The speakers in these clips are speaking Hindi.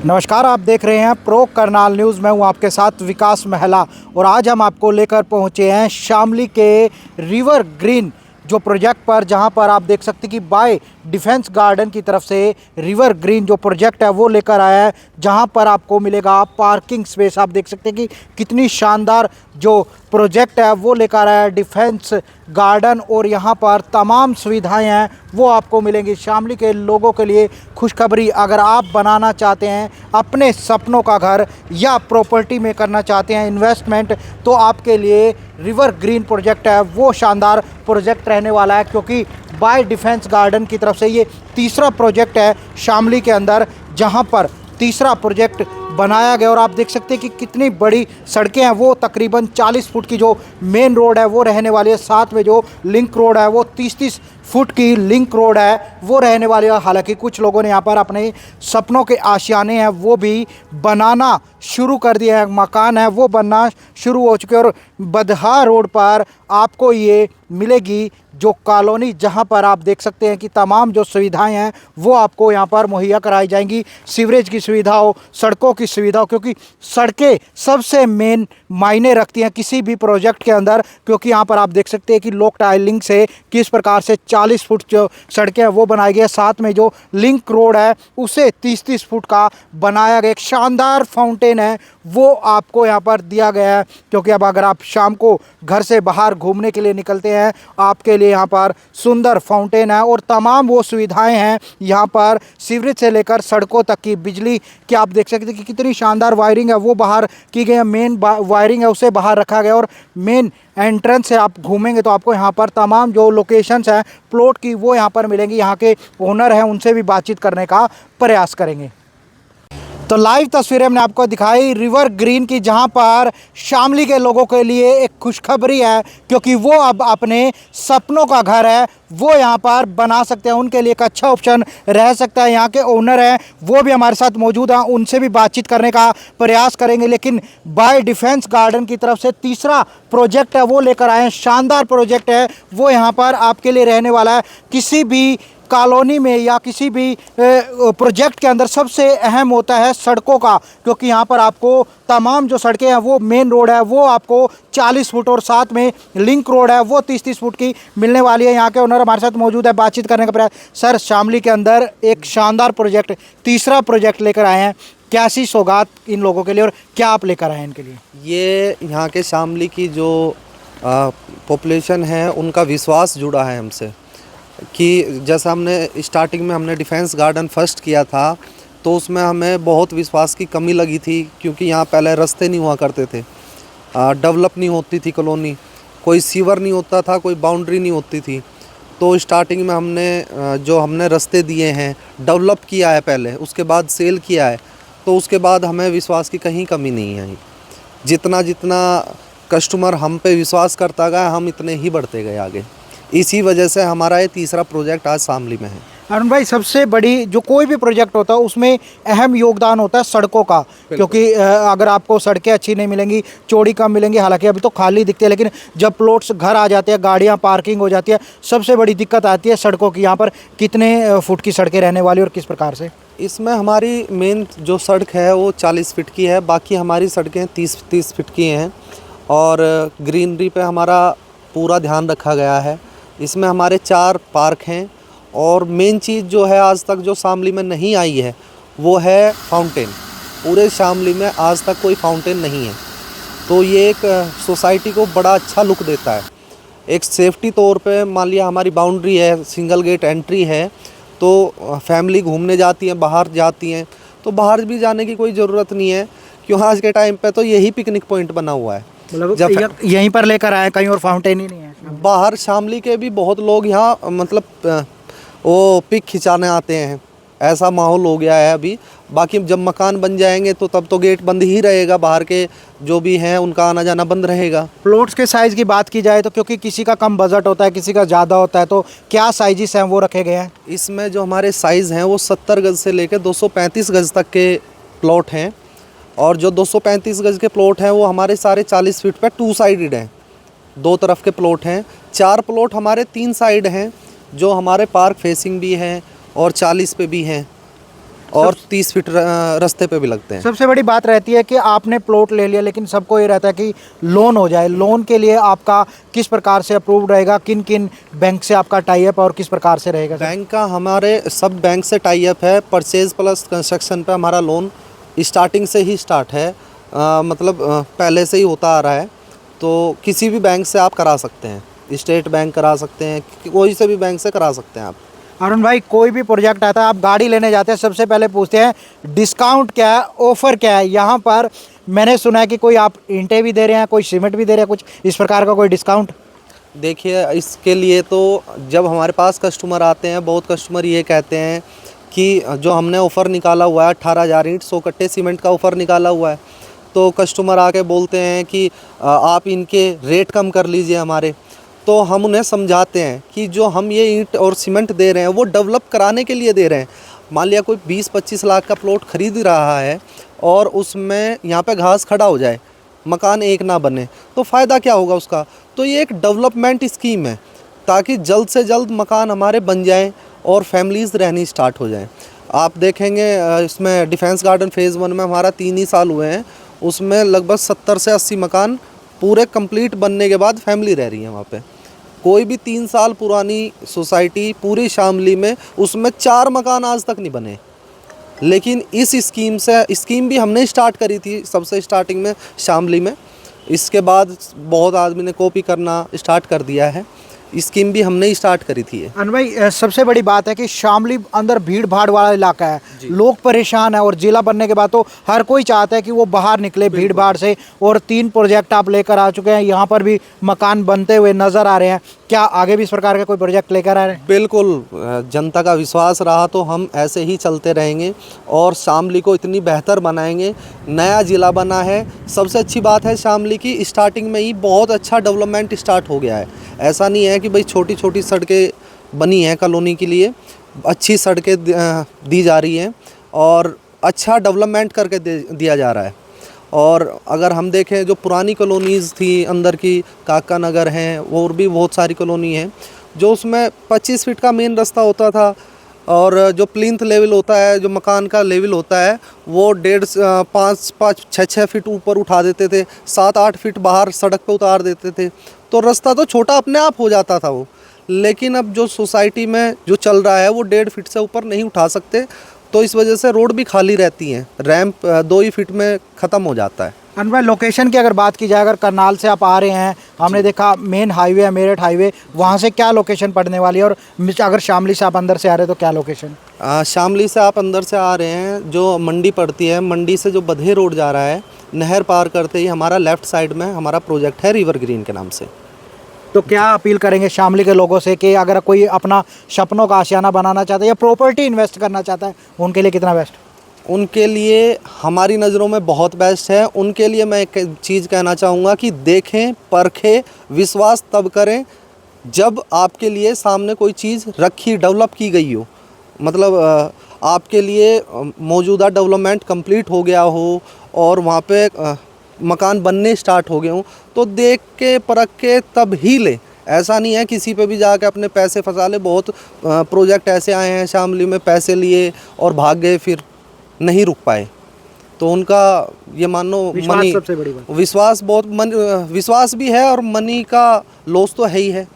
नमस्कार, आप देख रहे हैं प्रो करनाल न्यूज़। मैं हूं आपके साथ विकास महला और आज हम आपको लेकर पहुंचे हैं शामली के रिवर ग्रीन जो प्रोजेक्ट पर, जहां पर आप देख सकते हैं कि बाय डिफेंस गार्डन की तरफ से रिवर ग्रीन जो प्रोजेक्ट है वो लेकर आया है, जहां पर आपको मिलेगा पार्किंग स्पेस। आप देख सकते हैं कि कितनी शानदार जो प्रोजेक्ट है वो लेकर आया है डिफेंस गार्डन, और यहाँ पर तमाम सुविधाएं हैं वो आपको मिलेंगी। शामली के लोगों के लिए खुशखबरी, अगर आप बनाना चाहते हैं अपने सपनों का घर या प्रॉपर्टी में करना चाहते हैं इन्वेस्टमेंट, तो आपके लिए रिवर ग्रीन प्रोजेक्ट है वो शानदार प्रोजेक्ट रहने वाला है, क्योंकि बाय डिफेंस गार्डन की तरफ से ये तीसरा प्रोजेक्ट है शामली के अंदर, जहां पर तीसरा प्रोजेक्ट बनाया गया। और आप देख सकते हैं कि कितनी बड़ी सड़कें हैं, वो तकरीबन 40 फुट की जो मेन रोड है वो रहने वाली है, साथ में जो लिंक रोड है वो 30-30 फुट की लिंक रोड है वो रहने वाली है। हालांकि कुछ लोगों ने यहाँ पर अपने सपनों के आशियाने हैं वो भी बनाना शुरू कर दिए हैं, मकान है वो बनना शुरू हो चुके हैं। और बदहा रोड पर आपको ये मिलेगी जो कॉलोनी, जहाँ पर आप देख सकते हैं कि तमाम जो सुविधाएं हैं वो आपको यहाँ पर मुहैया कराई जाएंगी। सीवरेज की सुविधा हो, सड़कों की सुविधा हो, क्योंकि सड़कें सबसे मेन मायने रखती हैं किसी भी प्रोजेक्ट के अंदर, क्योंकि यहाँ पर आप देख सकते हैं कि लोक टाइलिंग से किस प्रकार से 40 फुट जो सड़कें हैं वो बनाई गई है, साथ में जो लिंक रोड है उसे 30-30 फुट का बनाया गया। एक शानदार फाउंटेन है वो आपको यहाँ पर दिया गया है, क्योंकि अब अगर आप शाम को घर से बाहर घूमने के लिए निकलते हैं, आपके लिए यहाँ पर सुंदर फाउंटेन है और तमाम वो सुविधाएं हैं यहाँ पर, सीवरेज से लेकर सड़कों तक की, बिजली की आप देख सकते हैं कि कितनी शानदार वायरिंग है वो बाहर की गई है। मेन वायरिंग है उसे बाहर रखा गया, और मेन एंट्रेंस से आप घूमेंगे तो आपको यहाँ पर तमाम जो लोकेशंस हैं प्लॉट की वो यहाँ पर मिलेंगी। यहाँ के ओनर हैं उनसे भी बातचीत करने का प्रयास करेंगे। तो लाइव तस्वीरें हमने आपको दिखाई रिवर ग्रीन की, जहां पर शामली के लोगों के लिए एक खुशखबरी है, क्योंकि वो अब अपने सपनों का घर है वो यहां पर बना सकते हैं। उनके लिए एक अच्छा ऑप्शन रह सकता है। यहाँ के ओनर हैं वो भी हमारे साथ मौजूद हैं, उनसे भी बातचीत करने का प्रयास करेंगे। लेकिन बाय डिफेंस गार्डन की तरफ से तीसरा प्रोजेक्ट है वो लेकर आए हैं, शानदार प्रोजेक्ट है वो यहाँ पर आपके लिए रहने वाला है। किसी भी कॉलोनी में या किसी भी प्रोजेक्ट के अंदर सबसे अहम होता है सड़कों का, क्योंकि यहाँ पर आपको तमाम जो सड़कें हैं वो मेन रोड है वो आपको 40 फुट और साथ में लिंक रोड है वो 30-30 फुट की मिलने वाली है। यहाँ के ओनर हमारे साथ मौजूद है, बातचीत करने का प्रयास। सर, शामली के अंदर एक शानदार प्रोजेक्ट, तीसरा प्रोजेक्ट लेकर आए हैं, कैसी सौगात इन लोगों के लिए और क्या आप लेकर आए हैं इनके लिए? ये यहाँ के शामली की जो पॉपुलेशन है उनका विश्वास जुड़ा है हमसे, कि जैसा हमने स्टार्टिंग में हमने डिफेंस गार्डन फर्स्ट किया था तो उसमें हमें बहुत विश्वास की कमी लगी थी, क्योंकि यहाँ पहले रास्ते नहीं हुआ करते थे, डेवलप नहीं होती थी कॉलोनी, कोई सीवर नहीं होता था, कोई बाउंड्री नहीं होती थी। तो स्टार्टिंग में हमने रास्ते दिए हैं, डेवलप किया है पहले, उसके बाद सेल किया है, तो उसके बाद हमें विश्वास की कहीं कमी नहीं आई। जितना जितना कस्टमर हम पे विश्वास करता गया हम इतने ही बढ़ते गए आगे। इसी वजह से हमारा ये तीसरा प्रोजेक्ट आज शामली में है। अरुण भाई, सबसे बड़ी जो कोई भी प्रोजेक्ट होता है उसमें अहम योगदान होता है सड़कों का, क्योंकि अगर आपको सड़कें अच्छी नहीं मिलेंगी, चौड़ी कम मिलेंगी, हालांकि अभी तो खाली दिखती है, लेकिन जब प्लॉट्स घर आ जाते हैं, गाड़ियां पार्किंग हो जाती है, सबसे बड़ी दिक्कत आती है सड़कों की। यहाँ पर कितने फुट की सड़कें रहने वाली और किस प्रकार से? इसमें हमारी मेन जो सड़क है वो 40 फीट की है, बाकी हमारी सड़कें 30 फीट की हैं, और ग्रीनरी पे हमारा पूरा ध्यान रखा गया है। इसमें हमारे 4 पार्क हैं, और मेन चीज़ जो है आज तक जो शामली में नहीं आई है वो है फाउंटेन। पूरे शामली में आज तक कोई फाउंटेन नहीं है, तो ये एक सोसाइटी को बड़ा अच्छा लुक देता है। एक सेफ्टी तौर पे मान लिया हमारी बाउंड्री है, सिंगल गेट एंट्री है, तो फैमिली घूमने जाती है, बाहर जाती हैं, तो बाहर भी जाने की कोई ज़रूरत नहीं है, क्यों आज के टाइम पे तो यही पिकनिक पॉइंट बना हुआ है। मतलब यहीं पर लेकर आए, कहीं और फाउंटेन ही नहीं है? बाहर शामली के भी बहुत लोग यहाँ मतलब वो पिक खिंचाने आते हैं, ऐसा माहौल हो गया है अभी। बाकी जब मकान बन जाएंगे तो तब तो गेट बंद ही रहेगा, बाहर के जो भी हैं उनका आना जाना बंद रहेगा। प्लॉट्स के साइज़ की बात की जाए तो, क्योंकि किसी का कम बजट होता है, किसी का ज़्यादा होता है, तो क्या साइजेस हैं वो रखे गए हैं? इसमें जो हमारे साइज़ हैं वो 70 गज से लेकर 235 गज तक के प्लॉट हैं, और जो 235 गज के प्लॉट हैं वो हमारे सारे 40 फीट पर 2 साइडेड हैं, 2 तरफ के प्लॉट हैं। 4 प्लॉट हमारे 3 साइड हैं, जो हमारे पार्क फेसिंग भी हैं और 40 पे भी हैं। और 30 फीट रास्ते पे भी लगते हैं। सबसे बड़ी बात रहती है कि आपने प्लॉट ले लिया, लेकिन सबको ये रहता है कि लोन हो जाए। लोन के लिए आपका किस प्रकार से अप्रूव्ड रहेगा, किन किन बैंक से आपका टाई अप और किस प्रकार से रहेगा सर? बैंक का हमारे सब बैंक से टाई अप है। परचेज प्लस कंस्ट्रक्शन पे हमारा लोन स्टार्टिंग से ही स्टार्ट है, पहले से ही होता आ रहा है। तो किसी भी बैंक से आप करा सकते हैं, स्टेट बैंक करा सकते हैं, कोई से भी बैंक से करा सकते हैं आप। अरुण भाई, कोई भी प्रोजेक्ट आता है, आप गाड़ी लेने जाते हैं, सबसे पहले पूछते हैं डिस्काउंट क्या है, ऑफर क्या है। यहाँ पर मैंने सुना है कि कोई आप ईंटें भी दे रहे हैं, कोई सीमेंट भी दे रहे हैं, कुछ इस प्रकार का कोई डिस्काउंट? देखिए, इसके लिए तो जब हमारे पास कस्टमर आते हैं, बहुत कस्टमर ये कहते हैं कि जो हमने ऑफ़र निकाला हुआ है 18,000 ईंट 100 कट्टे सीमेंट का ऑफ़र निकाला हुआ है, तो कस्टमर आके बोलते हैं कि आप इनके रेट कम कर लीजिए हमारे। तो हम उन्हें समझाते हैं कि जो हम ये ईंट और सीमेंट दे रहे हैं वो डेवलप कराने के लिए दे रहे हैं। मान लिया कोई 20-25 लाख का प्लॉट खरीद रहा है और उसमें यहाँ पे घास खड़ा हो जाए, मकान एक ना बने, तो फ़ायदा क्या होगा उसका? तो ये एक डेवलपमेंट स्कीम है ताकि जल्द से जल्द मकान हमारे बन जाएं और फैमिलीज़ रहनी स्टार्ट हो जाएं। आप देखेंगे इसमें डिफेंस गार्डन फ़ेज़ 1 में हमारा 3 ही साल हुए हैं, उसमें लगभग 70 से 80 मकान पूरे कंप्लीट बनने के बाद फैमिली रह रही है वहाँ पे। कोई भी 3 साल पुरानी सोसाइटी पूरी शामली में, उसमें 4 मकान आज तक नहीं बने। लेकिन इस स्कीम भी हमने स्टार्ट करी थी सबसे स्टार्टिंग में शामली में। इसके बाद बहुत आदमी ने कॉपी करना स्टार्ट कर दिया है। स्कीम भी हमने ही स्टार्ट करी थी। अनु भाई, सबसे बड़ी बात है कि शामली अंदर भीड़ भाड़ वाला इलाका है, लोग परेशान है, और जिला बनने के बाद तो हर कोई चाहता है कि वो बाहर निकले भीड़ भाड़ से। और 3 प्रोजेक्ट आप लेकर आ चुके हैं, यहाँ पर भी मकान बनते हुए नजर आ रहे हैं। क्या आगे भी इस प्रकार के कोई प्रोजेक्ट लेकर आ रहे हैं? बिल्कुल, जनता का विश्वास रहा तो हम ऐसे ही चलते रहेंगे और शामली को इतनी बेहतर बनाएंगे। नया ज़िला बना है, सबसे अच्छी बात है शामली की स्टार्टिंग में ही बहुत अच्छा डेवलपमेंट स्टार्ट हो गया है। ऐसा नहीं है कि भाई छोटी छोटी सड़कें बनी हैं कॉलोनी के लिए, अच्छी सड़कें दी जा रही हैं और अच्छा डेवलपमेंट करके दिया जा रहा है। और अगर हम देखें जो पुरानी कॉलोनीज़ थी अंदर की, काका नगर हैं, और भी बहुत सारी कॉलोनी हैं, जो उसमें 25 फीट का मेन रास्ता होता था और जो प्लिंथ लेवल होता है, जो मकान का लेवल होता है, वो 5-6 फीट ऊपर उठा देते थे, 7-8 फीट बाहर सड़क पे उतार देते थे। तो रास्ता तो छोटा अपने आप हो जाता था वो। लेकिन अब जो सोसाइटी में जो चल रहा है वो 1.5 फीट से ऊपर नहीं उठा सकते, तो इस वजह से रोड भी खाली रहती हैं। रैंप 2 ही फीट में ख़त्म हो जाता है। अनु भाई, लोकेशन की अगर बात की जाए, अगर करनाल से आप आ रहे हैं, हमने देखा मेन हाईवे है मेरठ हाईवे, वहाँ से क्या लोकेशन पड़ने वाली है? और अगर शामली से आप अंदर से आ रहे हैं तो क्या लोकेशन? शामली से आप अंदर से आ रहे हैं, जो मंडी पड़ती है, मंडी से जो बधे रोड जा रहा है, नहर पार करते ही हमारा लेफ़्ट साइड में हमारा प्रोजेक्ट है रिवर ग्रीन के नाम से। तो क्या अपील करेंगे शामली के लोगों से कि अगर कोई अपना सपनों का आशियाना बनाना चाहता है या प्रॉपर्टी इन्वेस्ट करना चाहता है, उनके लिए कितना बेस्ट? उनके लिए हमारी नज़रों में बहुत बेस्ट है। उनके लिए मैं एक चीज़ कहना चाहूँगा कि देखें, परखें, विश्वास तब करें जब आपके लिए सामने कोई चीज़ रखी, डेवलप की गई हो। मतलब आपके लिए मौजूदा डेवलपमेंट कंप्लीट हो गया हो और वहाँ पे मकान बनने स्टार्ट हो गए हों, तो देख के परख के तब ही ले। ऐसा नहीं है किसी पे भी जाके अपने पैसे फंसा ले। बहुत प्रोजेक्ट ऐसे आए हैं शामली में, पैसे लिए और भाग गए, फिर नहीं रुक पाए। तो उनका ये मानो मनी, सबसे बड़ी बात, विश्वास भी है और मनी का लॉस तो है ही है।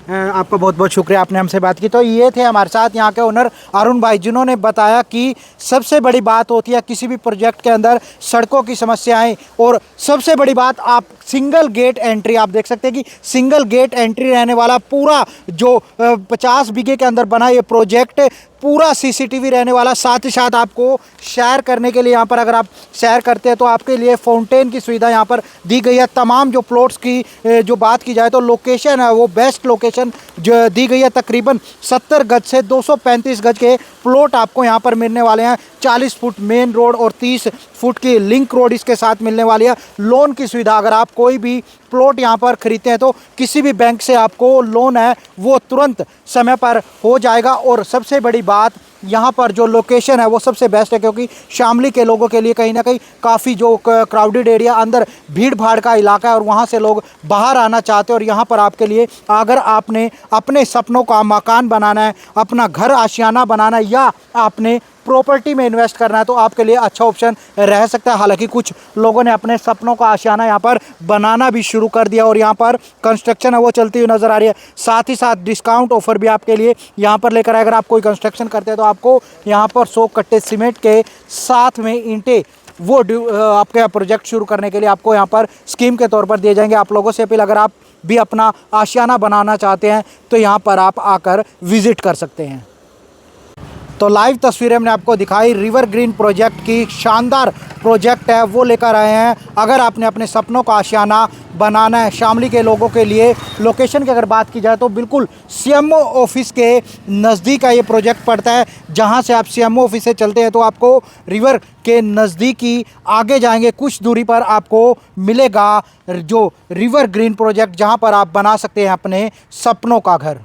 आपका बहुत बहुत शुक्रिया, आपने हमसे बात की। तो ये थे हमारे साथ यहाँ के ओनर अरुण भाई, जिन्होंने बताया कि सबसे बड़ी बात होती है किसी भी प्रोजेक्ट के अंदर सड़कों की समस्याएं, और सबसे बड़ी बात आप सिंगल गेट एंट्री, आप देख सकते हैं कि सिंगल गेट एंट्री रहने वाला पूरा जो 50 बीघे के अंदर बना ये प्रोजेक्ट, पूरा सीसीटीवी रहने वाला। साथ ही साथ आपको सैर करने के लिए यहाँ पर अगर आप सैर करते हैं तो आपके लिए फाउंटेन की सुविधा यहाँ पर दी गई है। तमाम जो प्लॉट्स की जो बात की जाए तो लोकेशन है वो बेस्ट लोकेशन जो दी गई है। तकरीबन 70 गज से 235 गज के प्लॉट आपको यहाँ पर मिलने वाले हैं। 40 फुट मेन रोड और 30 फुट की लिंक रोड इसके साथ मिलने वाली है। लोन की सुविधा, अगर आप कोई भी प्लॉट यहाँ पर खरीदते हैं तो किसी भी बैंक से आपको लोन है वो तुरंत समय पर हो जाएगा। और सबसे बड़ी बात, यहाँ पर जो लोकेशन है वो सबसे बेस्ट है, क्योंकि शामली के लोगों के लिए कहीं ना कहीं काफ़ी जो क्राउडेड एरिया, अंदर भीड़ भाड़ का इलाका है और वहाँ से लोग बाहर आना चाहते हैं। और यहाँ पर आपके लिए अगर आपने अपने सपनों का मकान बनाना है, अपना घर आशियाना बनाना है, या आपने प्रॉपर्टी में इन्वेस्ट करना है तो आपके लिए अच्छा ऑप्शन रह सकता है। हालांकि कुछ लोगों ने अपने सपनों का आशियाना यहाँ पर बनाना भी शुरू कर दिया और यहाँ पर कंस्ट्रक्शन है वो चलती हुई नज़र आ रही है। साथ ही साथ डिस्काउंट ऑफर भी आपके लिए यहाँ पर लेकर आए। अगर आप कोई कंस्ट्रक्शन करते हैं तो आपको यहाँ पर 100 कट्टे सीमेंट के साथ में ईंटें वो आपके प्रोजेक्ट शुरू करने के लिए आपको यहाँ पर स्कीम के तौर पर दिए जाएंगे। आप लोगों से अपील, अगर आप भी अपना आशियाना बनाना चाहते हैं तो यहाँ पर आप आकर विजिट कर सकते हैं। तो लाइव तस्वीरें हमने आपको दिखाई, रिवर ग्रीन प्रोजेक्ट की शानदार प्रोजेक्ट है वो लेकर आए हैं। अगर आपने अपने सपनों का आशियाना बनाना है शामली के लोगों के लिए, लोकेशन की अगर बात की जाए तो बिल्कुल सीएमओ ऑफिस के नज़दीक का ये प्रोजेक्ट पड़ता है। जहां से आप सीएमओ ऑफिस से चलते हैं तो आपको रिवर के नज़दीकी आगे जाएंगे कुछ दूरी पर आपको मिलेगा जो रिवर ग्रीन प्रोजेक्ट, जहां पर आप बना सकते हैं अपने सपनों का घर।